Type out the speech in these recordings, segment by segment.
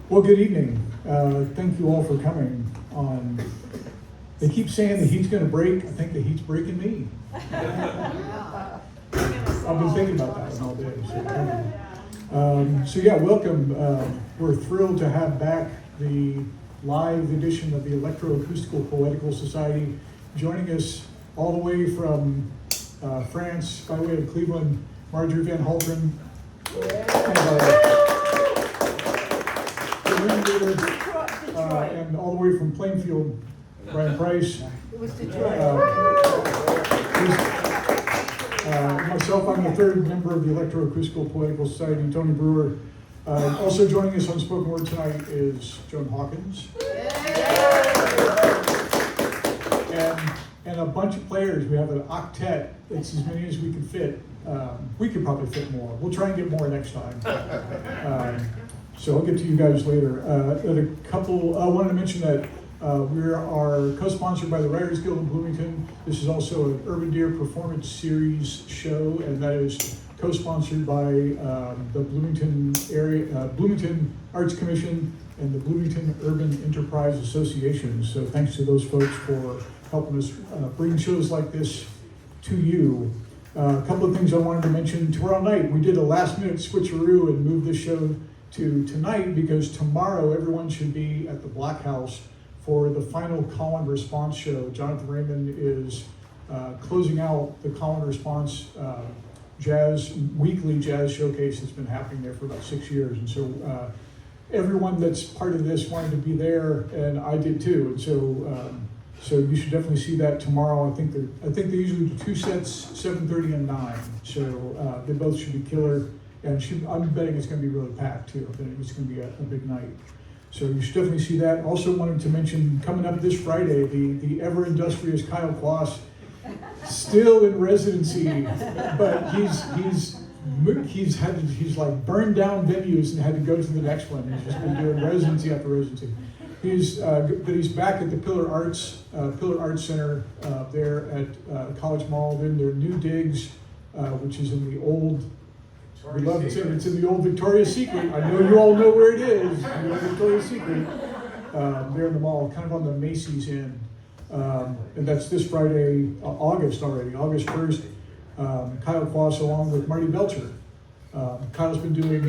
Well, good evening. Thank you all for coming on. They keep saying the heat's going to break. I think the heat's breaking me. I've been thinking about that one all day. So yeah, welcome. We're thrilled to have back the live edition of the Electroacoustical Poetical Society. Joining us all the way from France, by way of Cleveland, Marjorie van Halteren. And all the way from Plainfield, Brian Price. It was Detroit. Myself, I'm the third member of the Electroacoustical Poetical Society, Tony Brewer. Also joining us on spoken word tonight is Joan Hawkins. And a bunch of players. We have an octet. It's as many as we can fit. We could probably fit more. We'll try and get more next time. So I'll get to you guys later. I wanted to mention that we are co-sponsored by the Writers Guild of Bloomington. This is also an Urban Deer Performance Series show, and that is co-sponsored by the Bloomington Arts Commission and the Bloomington Urban Enterprise Association. So thanks to those folks for helping us bring shows like this to you. A couple of things I wanted to mention. Tomorrow night, we did a last-minute switcheroo and moved this show to tonight because tomorrow everyone should be at the Black House for the final call and response show. Jonathan Raymond is closing out the call and response weekly jazz showcase that's been happening there for about 6 years. And so everyone that's part of this wanted to be there, and I did too. And so you should definitely see that tomorrow. I think they usually do 2 sets, 7:30 and 9. So they both should be killer. And I'm betting it's going to be really packed too. I think it's going to be a big night. So you should definitely see that. Also wanted to mention coming up this Friday, the ever industrious Kyle Quass, still in residency, but he's like burned down venues and had to go to the next one. He's just been doing residency after residency. But he's back at the Pillar Arts Center there at College Mall. They're in their new digs, which is in the old. We love it. It's in the old Victoria's Secret. I know you all know where it is. The old Victoria's Secret. There in the mall, kind of on the Macy's end. And that's this Friday, August 1st. Kyle Quass along with Marty Belcher. Kyle's been doing,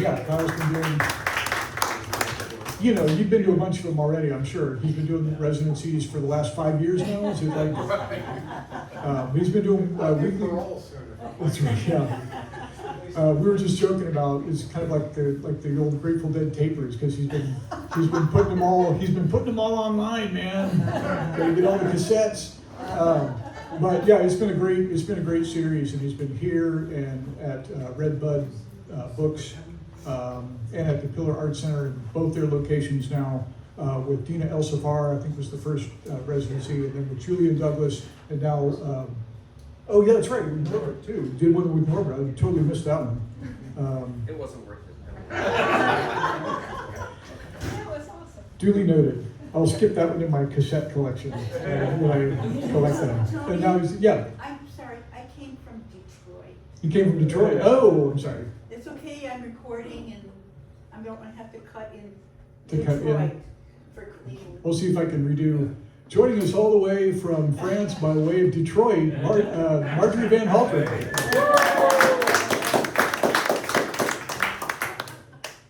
you've been to a bunch of them already, I'm sure. He's been doing residencies for the last 5 years now. Is it like? He's been doing weekly. That's right, yeah. We were just joking about it's kind of like the old Grateful Dead tapers because he's been putting them all online, man. Gotta get all the cassettes. But yeah, it's been a great series, and he's been here and at Red Bud Books and at the Pillar Arts Center in both their locations now. With Dina El Safar, I think was the first residency, and then with Julian Douglas, and now. Oh yeah, that's right. With Norbert too. Did one with Norbert. I totally missed that one. It wasn't worth it. That was awesome. Duly noted. I'll skip that one in my cassette collection when I collect them. And now, yeah. I'm sorry. I came from Detroit. You came from Detroit. Oh, I'm sorry. It's okay. I'm recording, and I don't want to have to cut in To Detroit cut in. for Cleveland. We'll see if I can redo. Joining us all the way from France by way of Detroit, Marjorie van Halteren.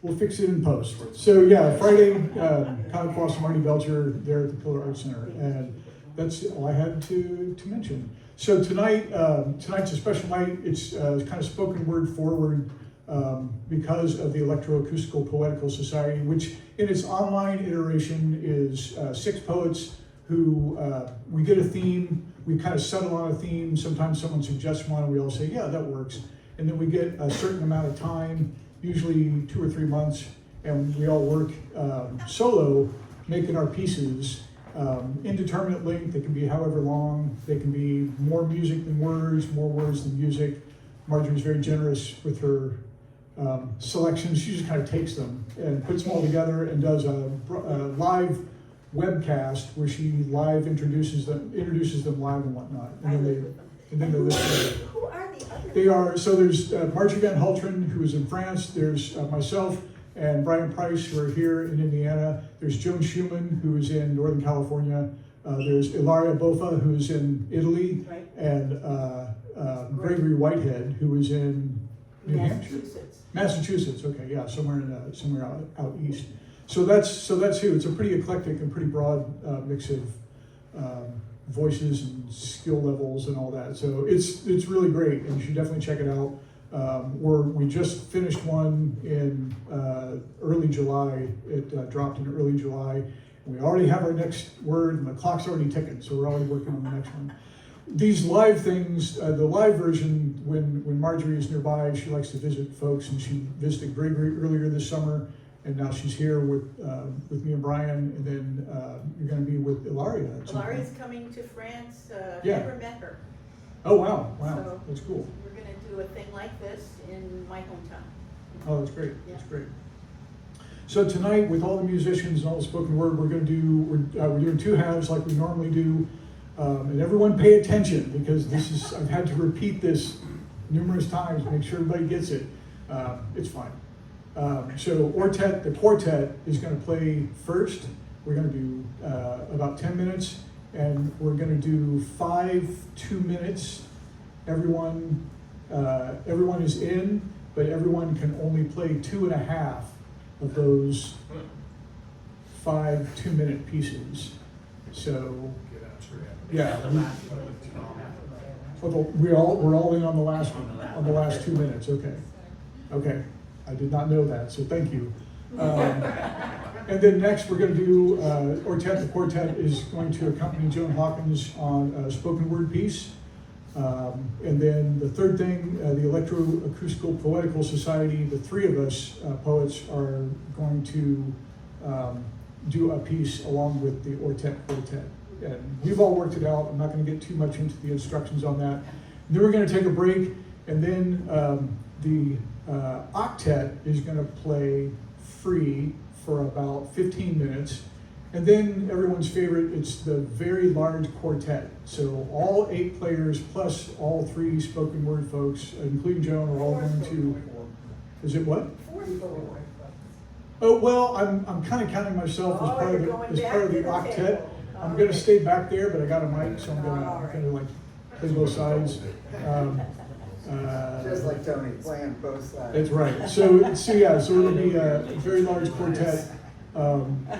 We'll fix it in post. So yeah, Friday, Kyle Quass and Marty Belcher there at the Pillar Arts Center, and that's all I had to mention. So tonight's a special night. It's kind of spoken word forward because of the Electroacoustical Poetical Society, which in its online iteration is 6 poets who we get a theme, we kind of settle on a theme. Sometimes someone suggests one and we all say, yeah, that works. And then we get a certain amount of time, usually 2 or 3 months, and we all work solo, making our pieces. Indeterminate length, they can be however long, they can be more music than words, more words than music. Marjorie's very generous with her selections. She just kind of takes them and puts them all together and does a live webcast where she live introduces them live and whatnot, and then they listen. Who are the others? They are, so there's Marjorie van Halteren, who is in France. There's myself and Brian Price, who are here in Indiana. There's Joan Schumann, who is in Northern California. There's Ilaria Boffa, who is in Italy, Right. and Gregory Whitehead, who is in New Hampshire, Massachusetts. Okay, yeah, somewhere out east. So that's who. It's a pretty eclectic and pretty broad mix of voices and skill levels and all that. So it's really great, and you should definitely check it out. We just finished one in early July. It dropped in early July. And we already have our next word, and the clock's already ticking, so we're already working on the next one. These live things, the live version, when Marjorie is nearby, she likes to visit folks, and she visited Gregory earlier this summer, and now she's here with me and Brian, and then you're going to be with Ilaria. Ilaria's coming to France. Yeah. Never met her. Oh, wow, So that's cool. we're going to do a thing like this in my hometown. Oh, that's great, Yeah. that's great. So tonight, with all the musicians and all the spoken word, we're doing two halves like we normally do. And everyone pay attention, because I've had to repeat this numerous times, make sure everybody gets it. It's fine. So Ortet, the quartet, is going to play first. We're going to do about 10 minutes, and we're going to do 5 2 minutes. Everyone is in, but everyone can only play 2.5 of those 5 2-minute pieces. So yeah, we're all in on the last one, on the last 2 minutes. Okay. I did not know that, so thank you. And then next we're going to do Ortet, the quartet is going to accompany Joan Hawkins on a spoken word piece. And then the third thing, the Electroacoustical Poetical Society, the three of us poets are going to do a piece along with the Ortet quartet. And we've all worked it out. I'm not going to get too much into the instructions on that. Then we're going to take a break, and then the octet is going to play free for about 15 minutes. And then everyone's favorite, it's the very large quartet. So all 8 players plus all 3 spoken word folks, including Joan, are all going to. Is it what? Oh, well, I'm kind of counting myself as part of the octet. I'm going to stay back there, but I got a mic, so I'm going to like play both sides. Just like Tony, playing both sides. That's right. So it'll be a very large quartet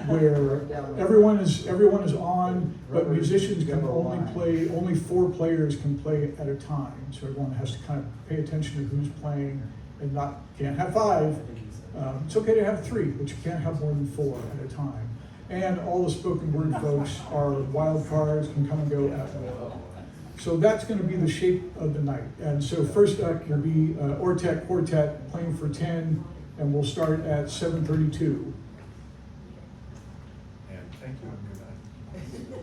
where everyone is on, but musicians can only 4 players can play at a time. So everyone has to kind of pay attention to who's playing, and can't have 5. It's okay to have 3, but you can't have more than 4 at a time. And all the spoken word folks are wild cards, can come and go at will. So that's going to be the shape of the night. And so first up will be Ortet Quartet playing for 10, and we'll start at 7:32. And thank you, and good night.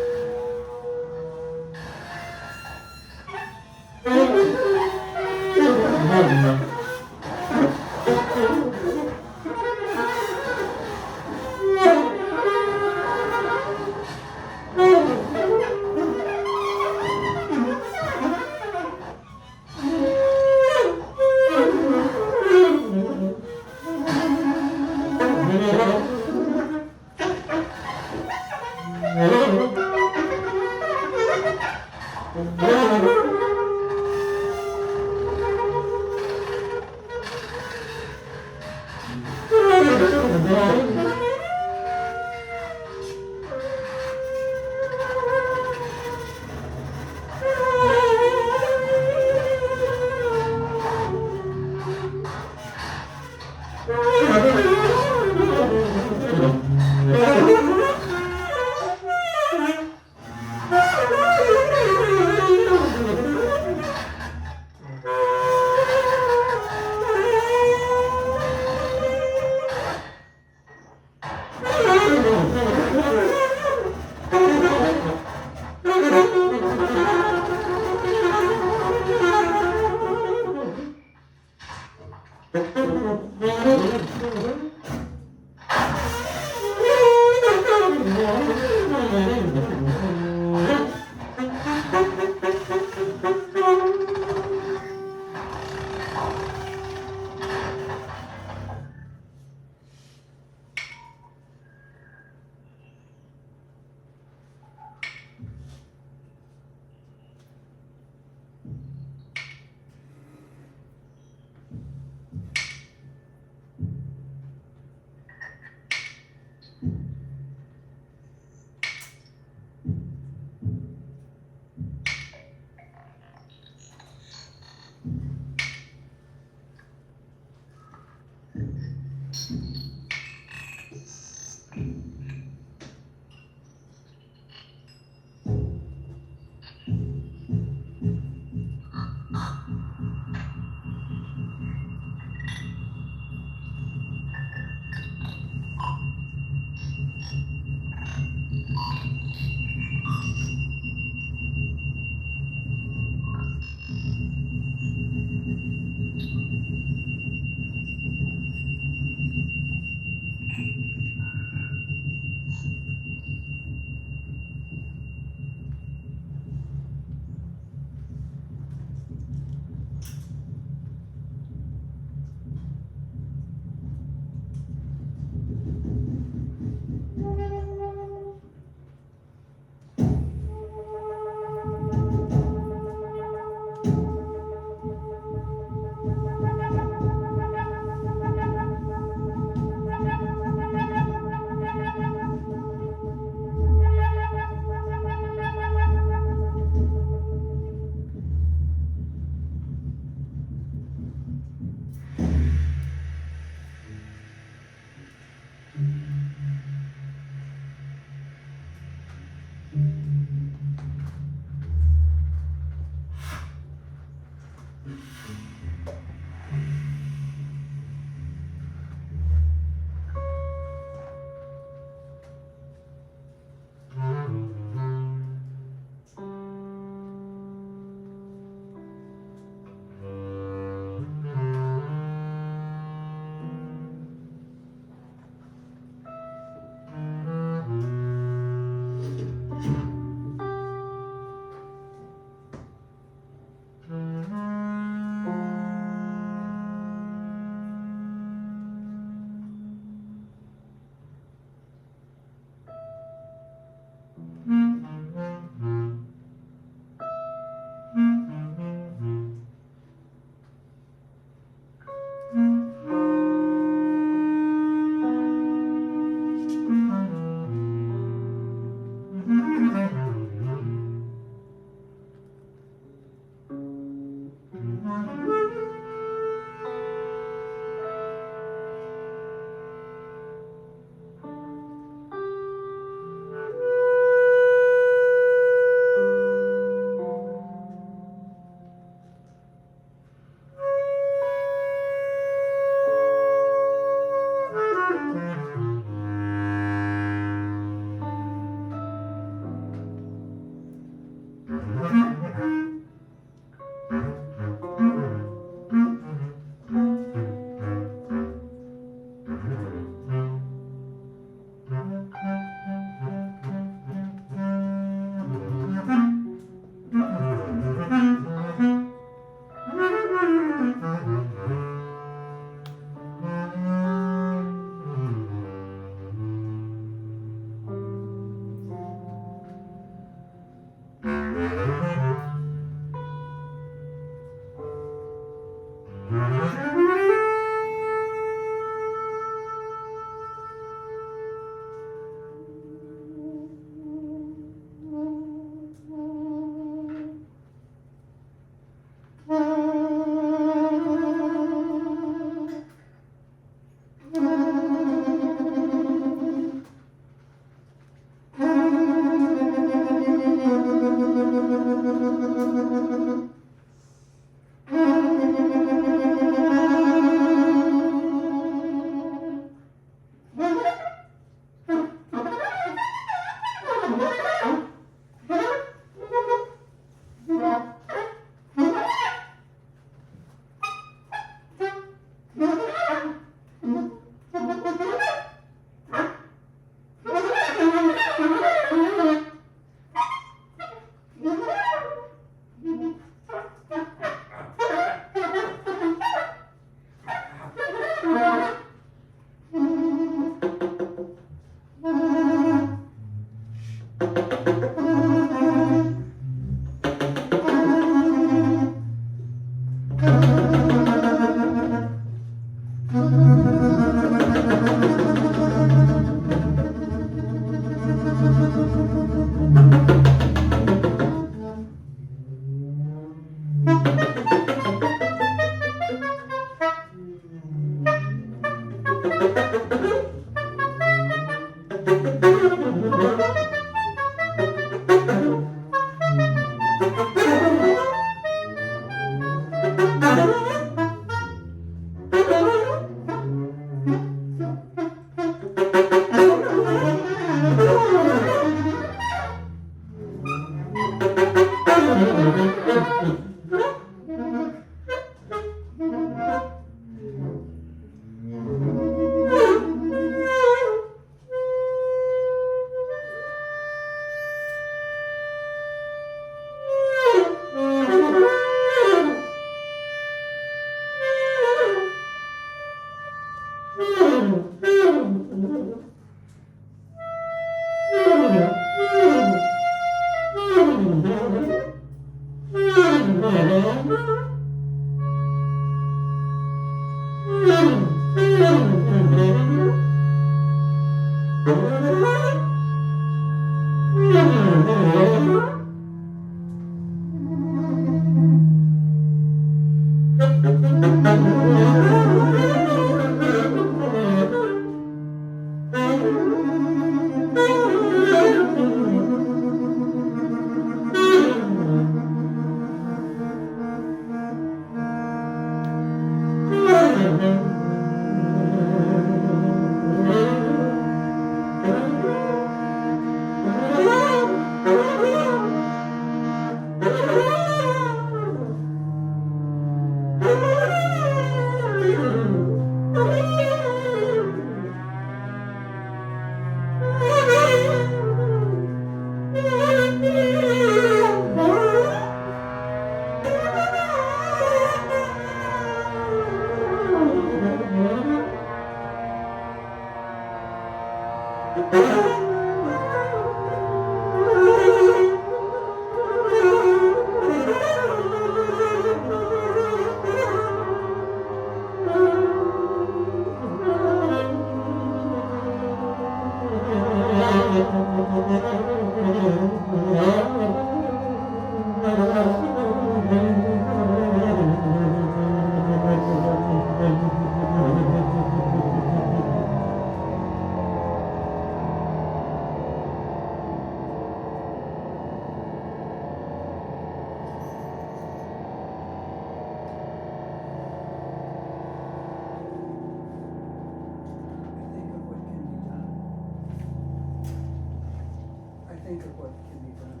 Think of what can be done.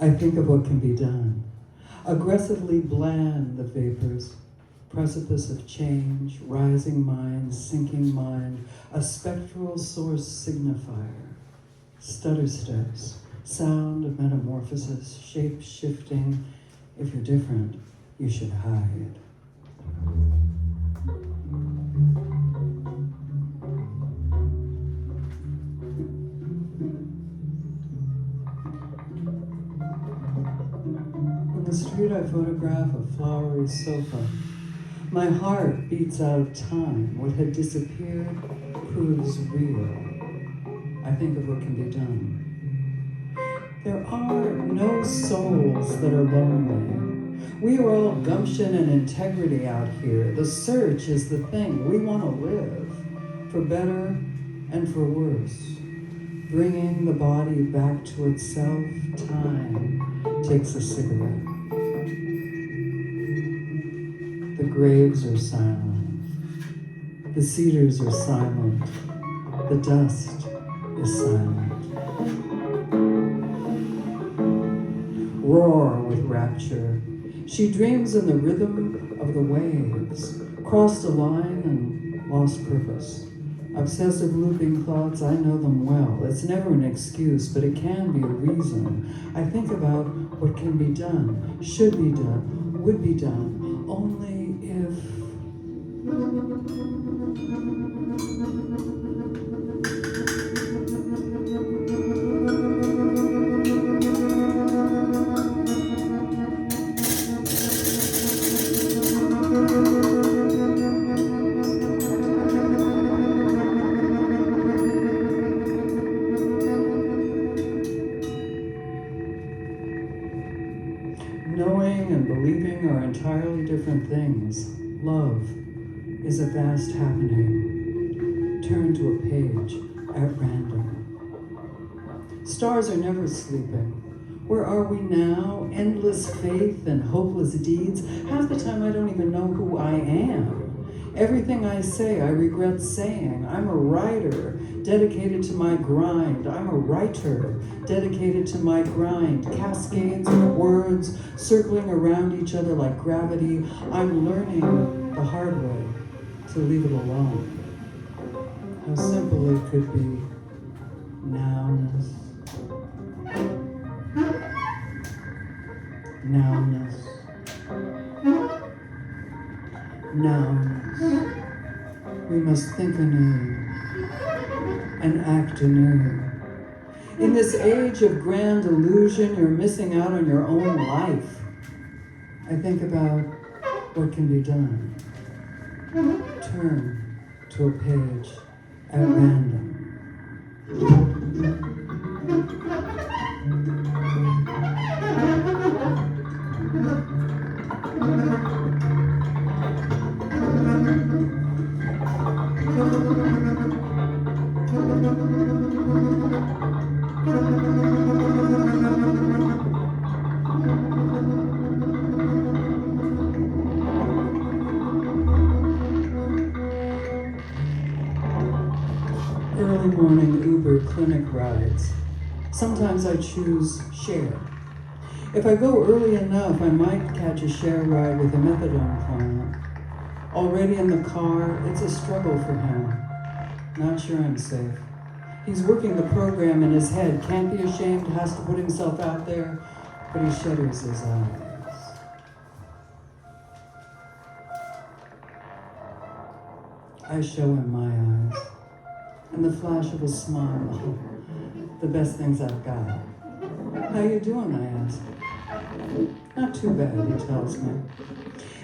I think of what can be done. Aggressively bland the vapors, precipice of change, rising mind, sinking mind, a spectral source signifier, stutter steps, sound of metamorphosis, shape shifting. If you're different, you should hide. On the street I photograph a flowery sofa. My heart beats out time. What had disappeared proves real. I think of what can be done. There are no souls that are lonely. We are all gumption and integrity out here. The search is the thing. We want to live, for better and for worse. Bringing the body back to itself, time takes a cigarette. The graves are silent. The cedars are silent. The dust is silent. Roar with rapture. She dreams in the rhythm of the waves, crossed a line and lost purpose. Obsessive looping thoughts, I know them well. It's never an excuse, but it can be a reason. I think about what can be done, should be done, would be done, only if... Knowing and believing are entirely different things. Love is a vast happening. Turn to a page at random. Stars are never sleeping. Where are we now? Endless faith and hopeless deeds. Half the time I don't even know who I am. Everything I say, I regret saying. I'm a writer, dedicated to my grind. I'm a writer, dedicated to my grind. Cascades of words circling around each other like gravity. I'm learning the hard way to leave it alone. How simple it could be. Nowness. Nowness. Nowness. We must think anew and act anew. In this age of grand illusion, you're missing out on your own life. I think about what can be done. Turn to a page at random. Sometimes I choose share. If I go early enough, I might catch a share ride with a methadone client. Already in the car, it's a struggle for him. Not sure I'm safe. He's working the program in his head, can't be ashamed, has to put himself out there, but he shudders his eyes. I show him my eyes, and the flash of a smile. The best things I've got. How you doing, I ask. Not too bad, he tells me.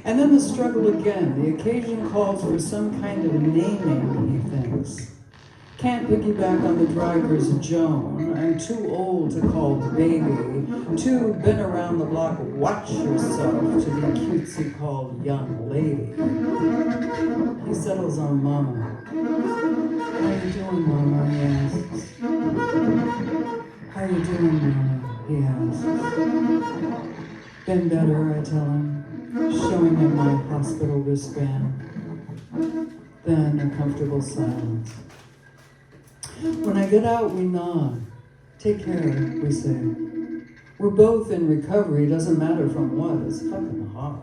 And then the struggle again. The occasion calls for some kind of naming, he thinks. Can't piggyback on the driver's Joan. I'm too old to call baby. Too been around the block, watch yourself, to be cutesy called young lady. He settles on mama. How you doing, mama, he asks. How you doing, mama, he asks. Been better, I tell him, showing him my hospital wristband. Then a comfortable silence. When I get out, we nod. Take care, we say. We're both in recovery, doesn't matter from what, it's fucking hard.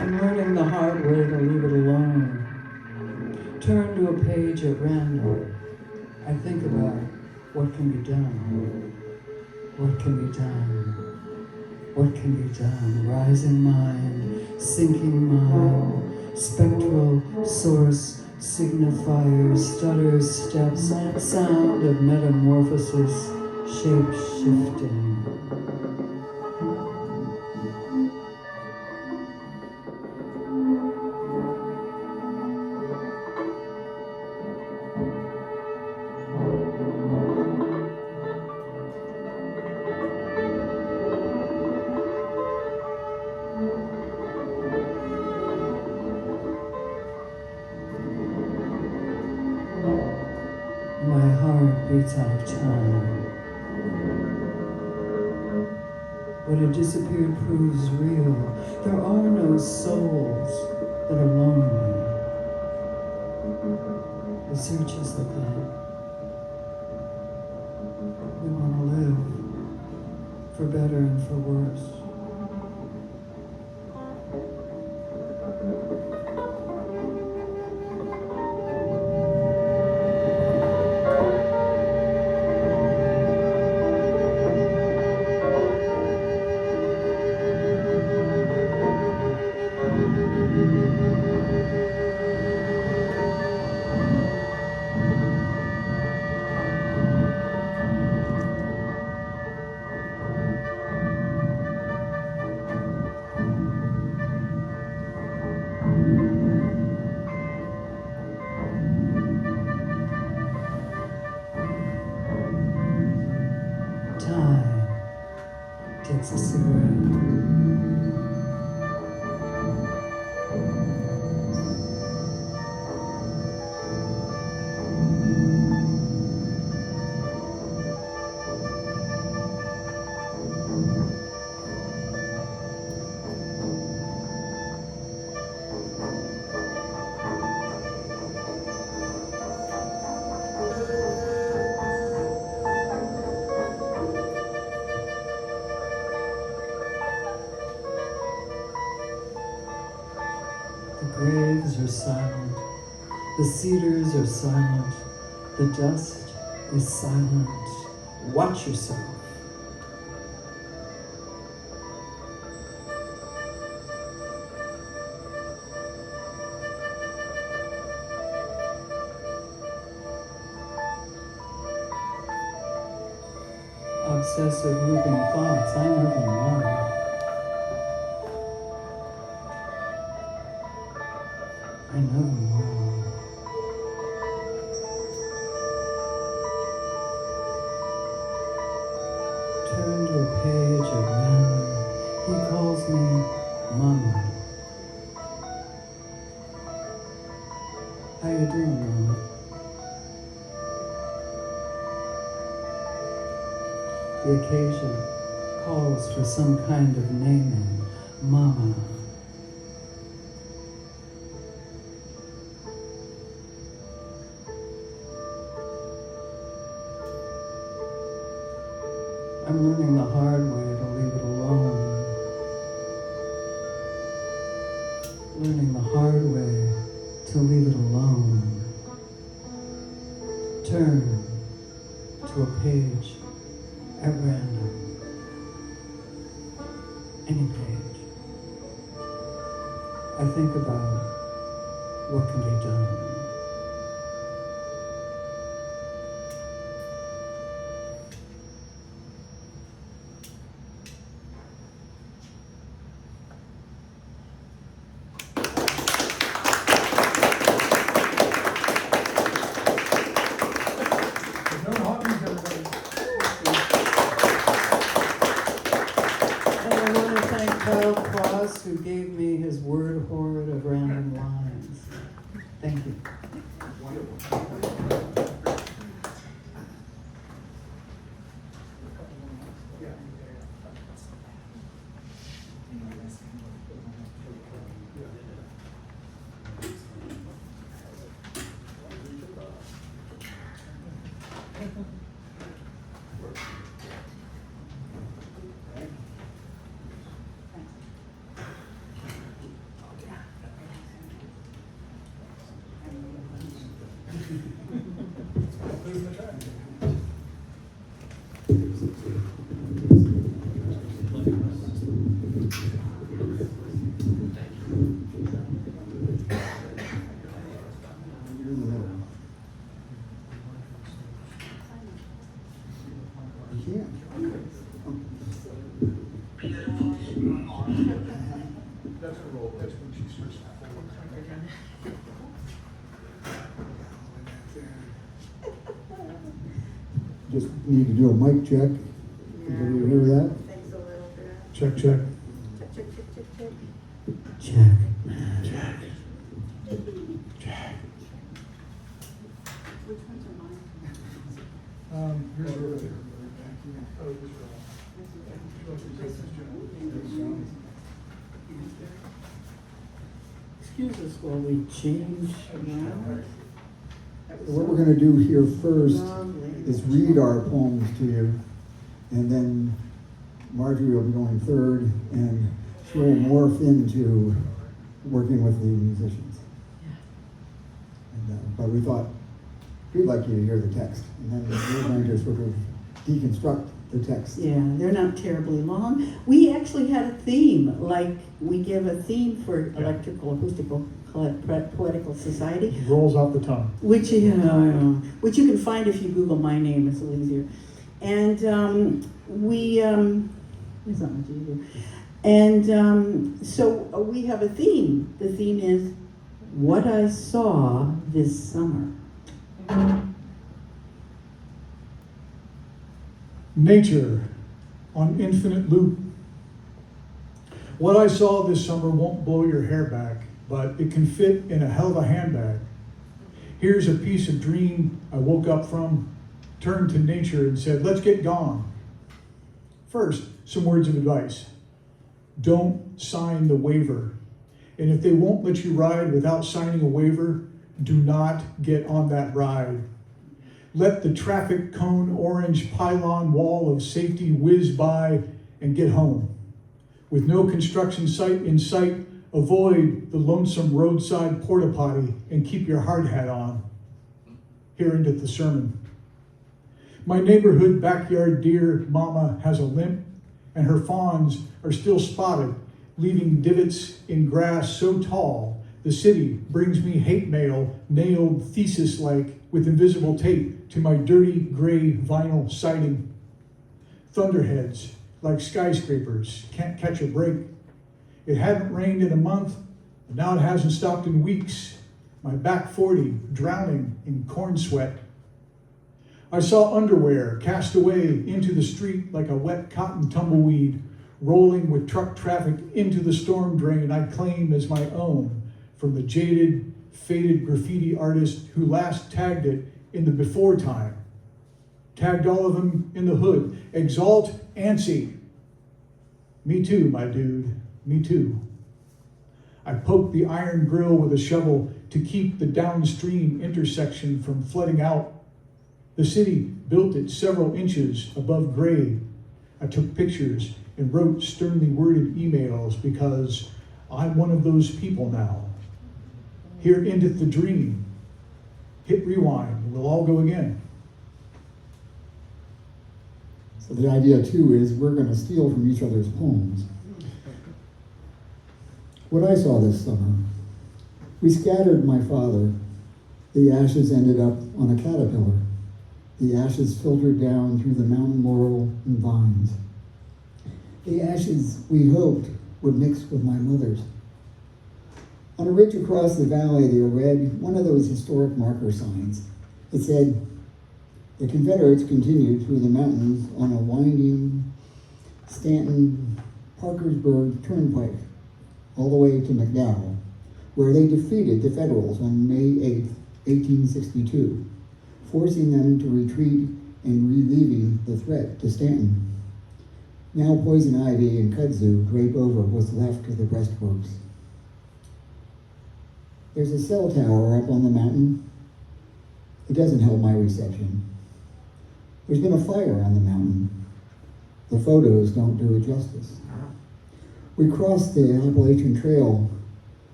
I'm learning the hard way to leave it alone. Turn to a page at random. I think about what can be done. What can be done? What can be done? Rising mind, sinking mind, spectral source, signifiers, stutters, steps, sound of metamorphosis, shape shifting. My heart beats out of time. What had disappeared proves real. There are no souls that are lonely. The search is the thing. We want to live, for better and for worse. Time takes a cigarette. The graves are silent, the cedars are silent, the dust is silent. Watch yourself. Obsessive looping thoughts, I know them well. I know them well. The occasion calls for some kind of naming. Mama. I'm learning the hard way to leave it alone. Learning the hard way to leave it alone. Turn to a page at random. Any page. I think about what can be done. Joan Hawkins, everybody. And I want to thank Quass, who gave me his word hoard of random lines. Thank you. That's the roll, that's when she starts. Just need to do a mic check. Everybody hear that? Thanks a little bit. Check, check. Check, check, check, check, check. Check. Check. Which ones are mine? Here's where they're back here. Oh, this roll. Excuse us while we change around. What we're gonna do here first Lovely. is read our poems to you, and then Marjorie will be going third, and she'll morph into working with the musicians. But we thought, we'd like you to hear the text, and then we're going to sort of deconstruct the text. Yeah, they're not terribly long. We actually had a theme, like we give a theme for Electrical Acoustical Poetical Society, Rolls off the tongue. which you can find if you Google my name. It's a little easier. And it's not much easier. And so we have a theme. The theme is what I saw this summer. Nature on infinite loop. What I saw this summer won't blow your hair back, but it can fit in a hell of a handbag. Here's a piece of dream I woke up from, turned to nature and said, let's get gone. First, some words of advice. Don't sign the waiver. And if they won't let you ride without signing a waiver, do not get on that ride. Let the traffic cone orange pylon wall of safety whiz by and get home. With no construction site in sight, avoid the lonesome roadside porta potty and keep your hard hat on. Here endeth the sermon. My neighborhood backyard deer mama has a limp, and her fawns are still spotted, leaving divots in grass so tall, the city brings me hate mail nailed thesis-like with invisible tape to my dirty gray vinyl siding. Thunderheads, like skyscrapers, can't catch a break. It hadn't rained in a month, and now it hasn't stopped in weeks. My back 40 drowning in corn sweat. I saw underwear cast away into the street like a wet cotton tumbleweed, rolling with truck traffic into the storm drain I claim as my own from the jaded, faded graffiti artist who last tagged it in the before time. Tagged all of them in the hood. Exalt ANSI. Me too, my dude. Me too. I poked the iron grill with a shovel to keep the downstream intersection from flooding out. The city built it several inches above grade. I took pictures and wrote sternly worded emails because I'm one of those people now. Here endeth the dream. Hit rewind, we'll all go again. So the idea too is we're going to steal from each other's poems. What I saw this summer, we scattered my father. The ashes ended up on a caterpillar. The ashes filtered down through the mountain laurel and vines. The ashes we hoped would mix with my mother's. On a ridge across the valley, they read one of those historic marker signs. It said, "The Confederates continued through the mountains on a winding Stanton-Parkersburg turnpike all the way to McDowell, where they defeated the Federals on May 8, 1862, forcing them to retreat and relieving the threat to Stanton. Now poison ivy and kudzu drape over what's left of the breastworks. There's a cell tower up on the mountain. It doesn't help my reception. There's been a fire on the mountain. The photos don't do it justice. We crossed the Appalachian Trail.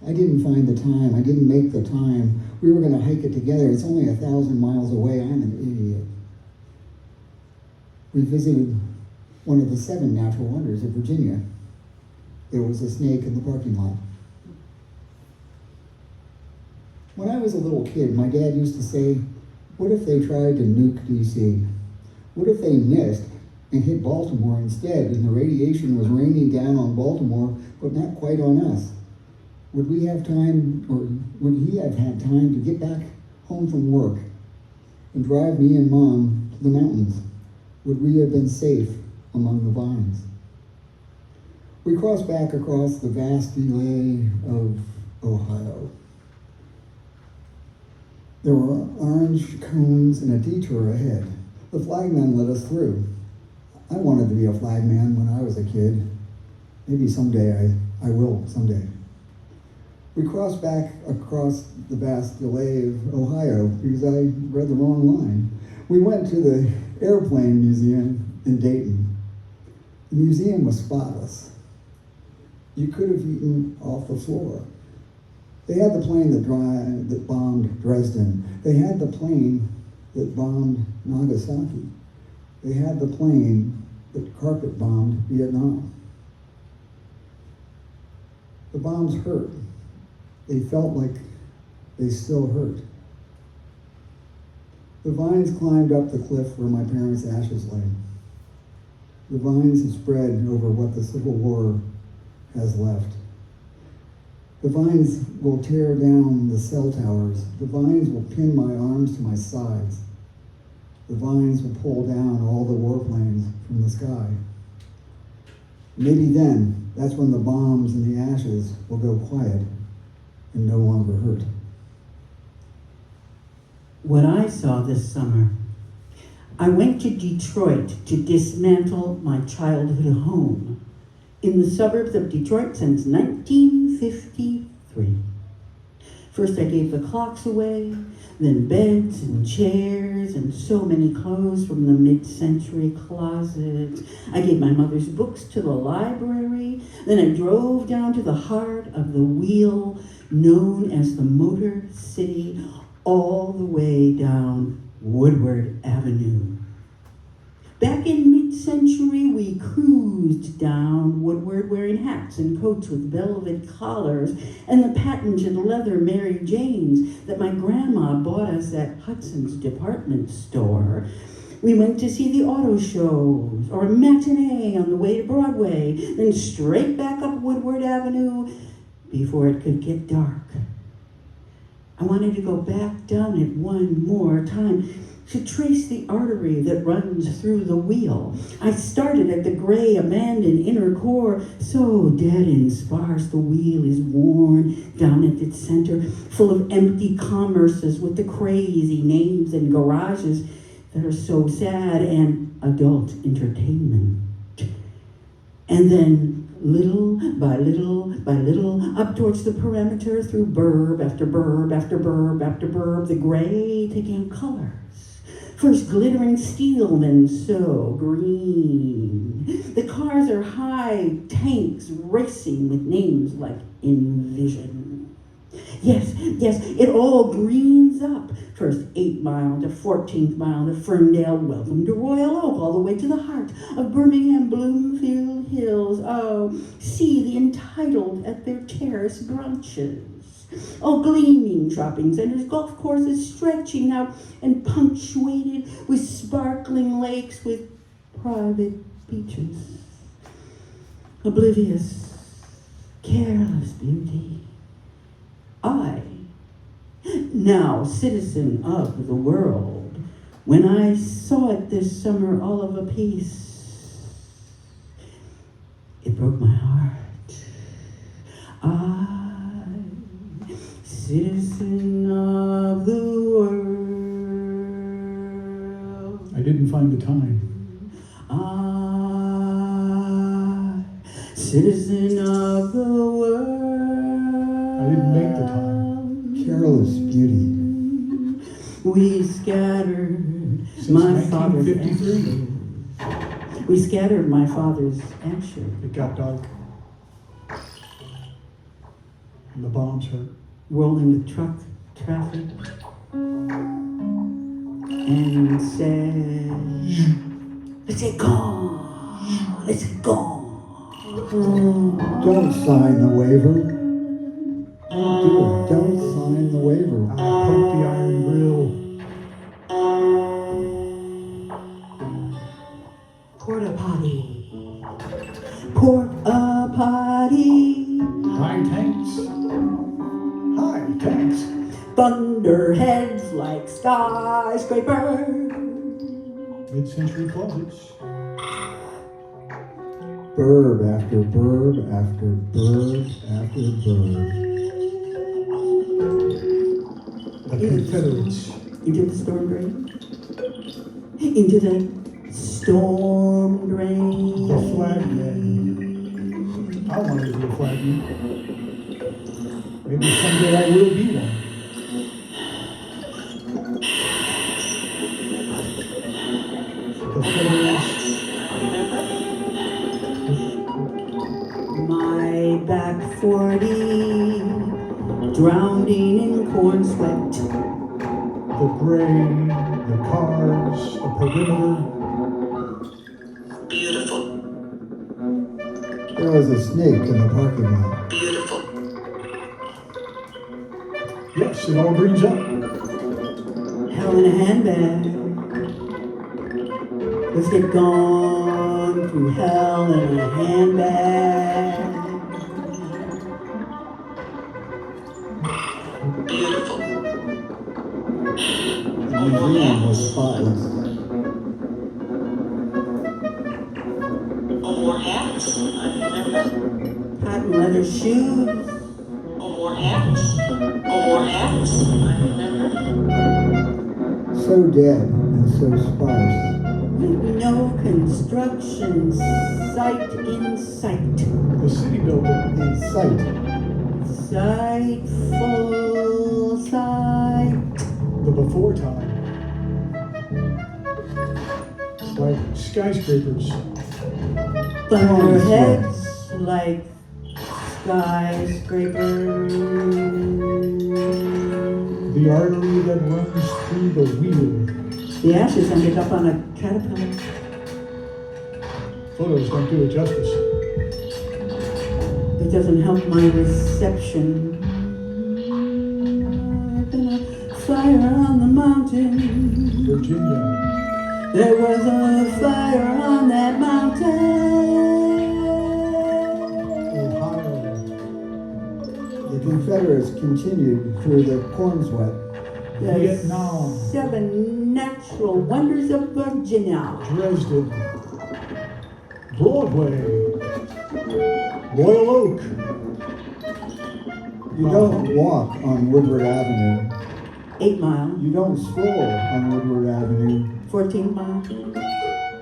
I didn't find the time. I didn't make the time. We were going to hike it together. It's only 1,000 miles away. I'm an idiot. We visited one of the 7 natural wonders of Virginia. There was a snake in the parking lot. When I was a little kid, my dad used to say, what if they tried to nuke D.C.? What if they missed and hit Baltimore instead, and the radiation was raining down on Baltimore, but not quite on us? Would we have time, or would he have had time to get back home from work and drive me and Mom to the mountains? Would we have been safe among the vines? We crossed back across the vast delay of Ohio. There were orange cones and a detour ahead. The flagman let us through. I wanted to be a flagman when I was a kid. Maybe someday I will someday. We crossed back across the vast delay of Ohio because I read the wrong line. We went to the Airplane Museum in Dayton. The museum was spotless. You could have eaten off the floor. They had the plane that bombed Dresden. They had the plane that bombed Nagasaki. They had the plane that carpet bombed Vietnam. The bombs hurt. They felt like they still hurt. The vines climbed up the cliff where my parents' ashes lay. The vines have spread over what the Civil War has left. The vines will tear down the cell towers. The vines will pin my arms to my sides. The vines will pull down all the warplanes from the sky. Maybe then, that's when the bombs and the ashes will go quiet and no longer hurt. What I saw this summer, I went to Detroit to dismantle my childhood home in the suburbs of Detroit since 1953. First I gave the clocks away, then beds and chairs and so many clothes from the mid-century closets. I gave my mother's books to the library. Then I drove down to the heart of the wheel known as the Motor City, all the way down Woodward Avenue. Back in mid-century, we cruised down Woodward wearing hats and coats with velvet collars and the patented leather Mary Janes that my grandma bought us at Hudson's department store. We went to see the auto shows or a matinee on the way to Broadway, then straight back up Woodward Avenue before it could get dark. I wanted to go back down it one more time to trace the artery that runs through the wheel. I started at the gray, abandoned inner core, so dead and sparse the wheel is worn down at its center, full of empty commerces with the crazy names and garages that are so sad, and adult entertainment. And then little by little, up towards the perimeter, through burb after burb after burb after burb, the gray taking colors. First glittering steel, then so green. The cars are high tanks racing with names like Envision. Yes, it all greens up. First 8 Mile to 14th Mile to Ferndale, welcome to Royal Oak, all the way to the heart of Birmingham Bloomfield Hills. Oh, see the entitled at their terrace brunches. Oh, gleaming shopping centers, golf courses stretching out and punctuated with sparkling lakes with private beaches. Oblivious, careless beauty. I, now citizen of the world, when I saw it this summer all of a piece, it broke my heart. I, citizen of the world. I didn't find the time. I, citizen of the world. I didn't make the time. Careless beauty. We scattered Since my father's 1953. ashes. We scattered my father's ashes. It got dark. And the bombs hurt. Rolling the truck traffic and said, let's get gone, let's get gone. Don't sign the waiver. Don't do it. Don't sign the waiver. I poked the iron grill. Porta potty. Porta potty. High tanks. High tanks. Thunderheads like skyscrapers. Mid-century closets. Burb after burb after burb after burb. The Confederates. Into the storm drain. Into the storm drain. The flagman. I wanted to be a flagman. Maybe someday I will be one. The Confederates. My back 40, drowning in corn sweat. The gray, the cars, the perimeter. Beautiful, There was a snake in the parking lot. beautiful. Yes, it all greens up. Hell in a handbag. Let's get gone through hell in a handbag. Beautiful. The museum was spotless. More hats. Patent leather shoes. More hats. More hats. So dead and so sparse. With no construction site in sight. The city building. In sight. Sight, full sight. The before time. Like skyscrapers. Thunderheads like skyscrapers. The artery that runs through the wheel. The ashes ended up on a caterpillar. Photos don't do it justice. It doesn't help my reception. I've been a fire on the mountain. Virginia. There was a fire on that mountain. Ohio. The Confederates continued through the corn sweat. The Vietnam. 7 natural wonders of Virginia. Dresden. Broadway. Royal Oak. You don't walk on Woodward Avenue. 8 Mile. You don't stroll on Woodward Avenue 14 miles.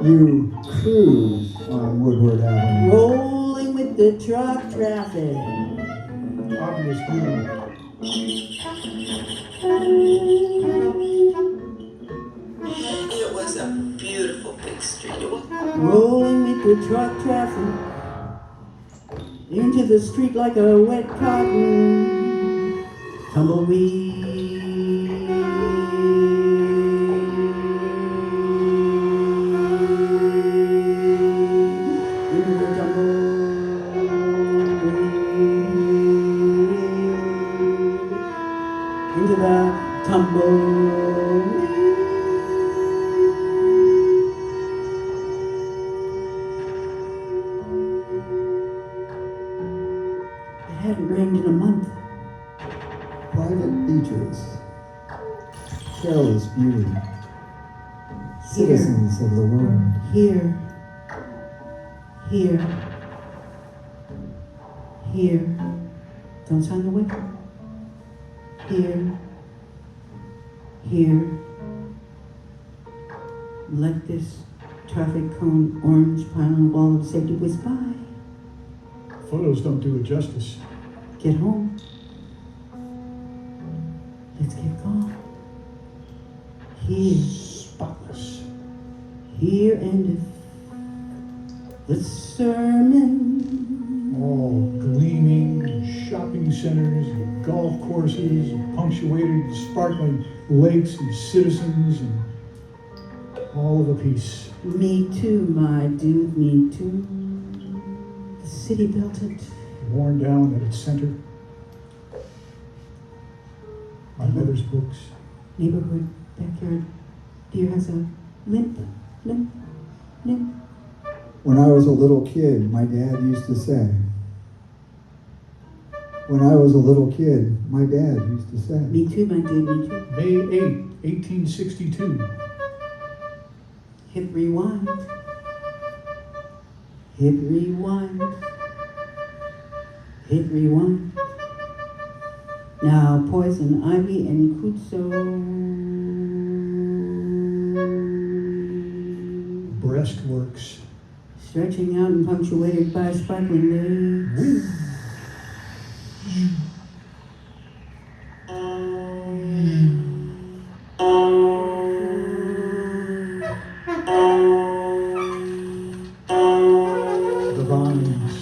You cruise on Woodward Avenue. Rolling with the truck traffic. Obvious beauty. It was a beautiful big street. It was Rolling with the truck traffic. Into the street like a wet cotton. Tumbleweed. Into the tumbleweed. Into the tumbleweed. It hadn't rained in a month. Private beaches. Careless beauty. Citizens of the world. Here. Don't sign the way. Here. Let this traffic cone orange pylon wall of safety whiz by. Photos don't do it justice. Get home. Let's get gone. Here. Spotless. Here endeth the sermon. All gleaming shopping centers, and golf courses, and punctuated, sparkling lakes and citizens, and all of a piece. Me too, my dude, me too. The city built it. Worn down at its center. My mother's books. Neighborhood, backyard. Deer has a limp. When I was a little kid, my dad used to say. When I was a little kid, my dad used to say. Me too, my dude, me too. May 8, 1862. Hit rewind. Hit rewind. Hit rewind. Now poison ivy and kutso. Breastworks. Stretching out and punctuated by sparkling lakes. The vines.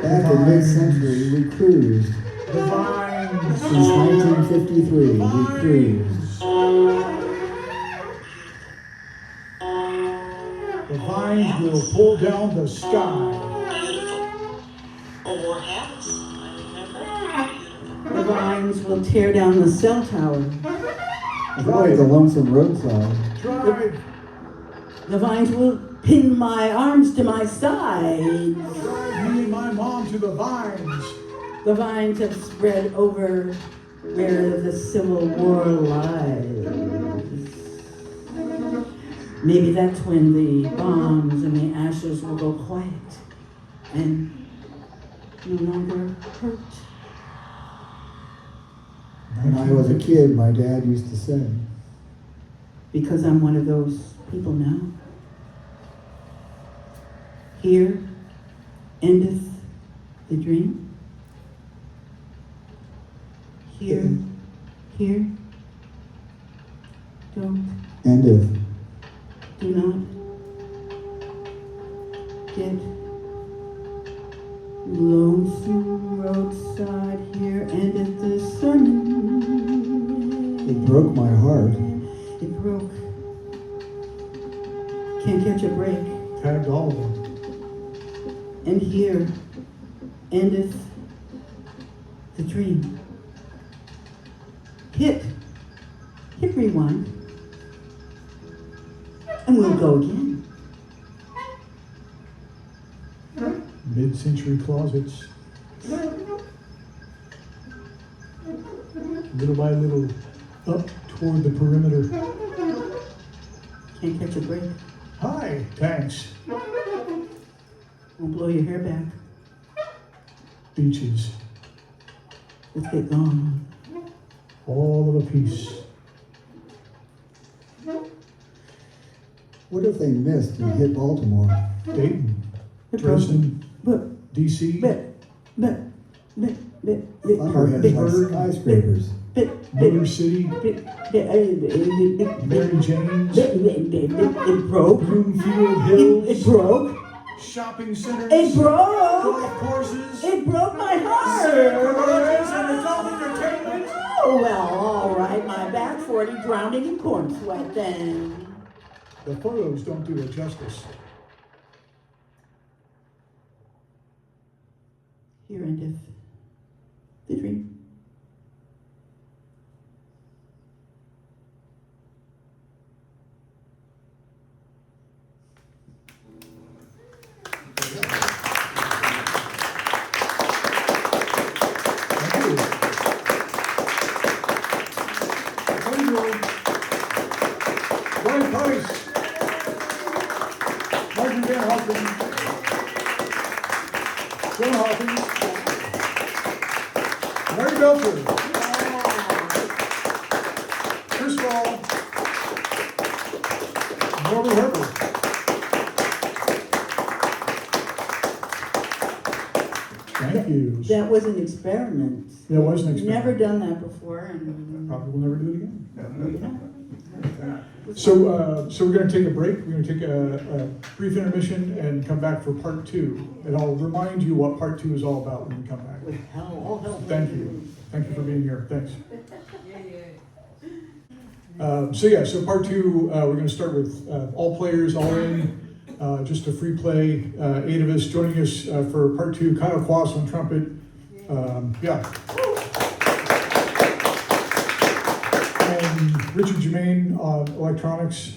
Back in mid-century, we cruised. The vines. Since 1953, we cruised. The vines will pull down the sky. beautiful. Or hats, I remember. Beautiful. The vines will tear down the cell tower. Avoid the lonesome roadside. Drive. The vines will pin my arms to my sides. Drive me and my mom to the vines. The vines have spread over where the Civil War lies. Maybe that's when the bombs and the ashes will go quiet and no longer hurt. When I was a kid, my dad used to say. Because I'm one of those people now. Here endeth the dream. Here, don't, Endeth. do not get lonesome roadside. Here endeth the sermon. It broke my heart. It broke. Can't catch a break. Tagged all of them. And here endeth the dream. Hit rewind, and we'll go again. Mid-century closets. Little by little, up toward the perimeter. Can't catch a break. Hi, thanks. Won't blow your hair back. Beaches. Let's get going. All of a piece. What if they missed and hit Baltimore? Dayton, Dresden, But, DC, but, Thunderhead has skyscrapers. Motor City, Mary Jane's, it broke. Bloomfield Hills, It broke. shopping centers, It broke. golf courses, It broke my heart. garages, and adult entertainment. Oh, well, all right. My back 40 drowning in corn sweat then. The photos don't do it justice. Here endeth the dream. Thank you. Thank you. Brian Price. Marjorie Halteren. Joan Hawkins. Mary Belcher. Chris Ball. Norman Herbert. Thank you. That was an experiment. That was an experiment. Never done that before, and Probably will never do it again. maybe not. So we're going to take a break. We're going to take a brief intermission and come back for part two. And I'll remind you what part two is all about when we come back. With hell, all hell. Thank you. Thank you for being here. Thanks. Yeah. So part two, we're going to start with all players, all in, just a free play. 8 of us joining us for part two. Kyle Quass on trumpet. And Richard Jermain on electronics.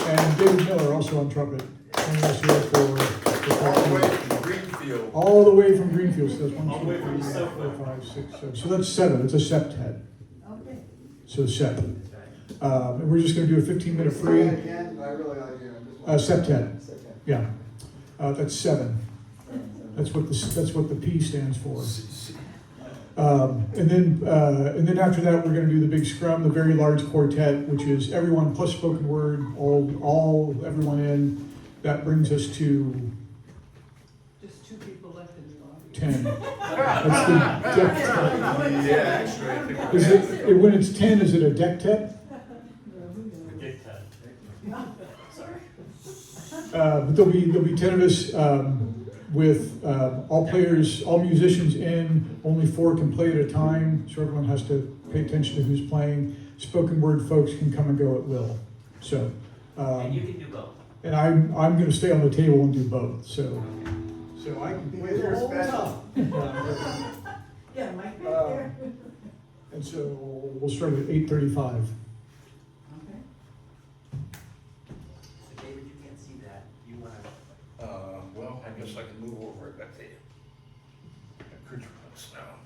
And David Miller also on trumpet. Joining us here for part All the two. way from Greenfield. All the way from Greenfield. So that's 1, All the 2, way from 3, the 4, 5, 6, 7. So that's 7. It's a septet. Okay. So seven. And we're just going to do a 15-minute free. Septet. Yeah. That's 7. That's what the P stands for. And then after that, we're going to do the big scrum, the very large quartet, which is everyone plus spoken word, everyone in. That brings us to Just 2 people left in the 10. audience. That's the dectet. Yeah, actually, I think Is it when it's 10? Is it a dectet? But there'll be 10 of us with all players, all musicians in. Only 4 can play at a time, so everyone has to pay attention to who's playing. Spoken word folks can come and go at will. So, And you can do both. and I'm going to stay on the table and do both. So I can play the whole time. Yeah, Mike right there. And so we'll start at 8:35. Okay. So David, you can't see that. You want to. well, I guess I can move over it back to you. Accoutrements now.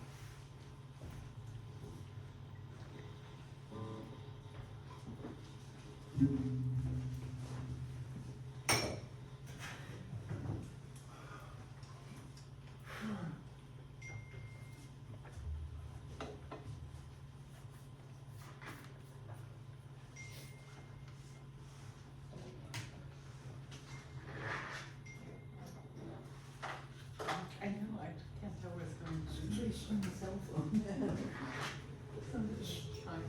I know, I can't tell where it's going. Somebody's on the cell phone. Somebody's trying.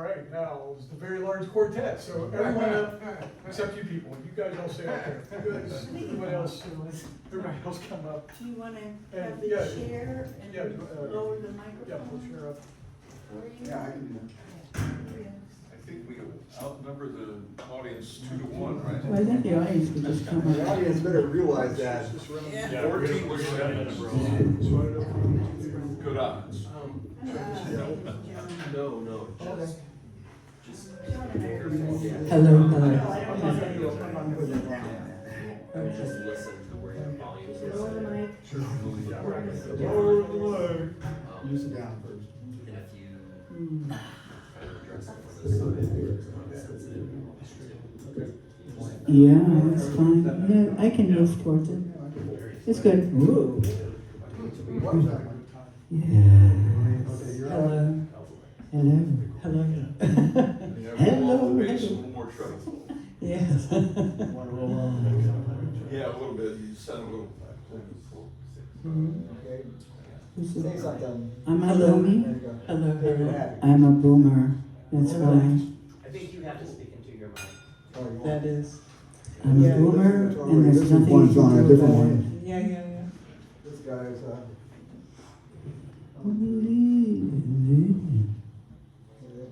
right, now, it's the very large quartet, so everyone up, except you people, you guys all stay out there. You guys, everybody else come up. Do you wanna And, have the yeah, chair yeah, and lower the Yeah, microphone? pull chair up. Or you- Yeah, I can do that. I think we outnumber the audience 2-1, right? Well, I think the audience could just come The up. audience better realize that. Just round- Yeah. 14%. Slide it up. Good odds. No, just Hello, hello. just listen to where your volume is. Lower the mic. Lower the leg. Use it down first. And if you Hmm. try to address it from this side, it's not sensitive. Yeah, that's fine. Yeah, I can move towards it. It's good. Ooh. Yes. Hello. Hello. Hello. Yeah, Hello. the bass, a little more treble. Yes. Yeah, a little bit, you sound a little. Okay. Say something. I'm a There boomer. you go. Hello. David Haddon. I'm a boomer. That's why. I think you have to speak into your mic. Oh, you want- That is. I'm a Yeah, boomer, this is and there's this nothing you one's on a can do different about one. it. Yeah, yeah, yeah. This guy's,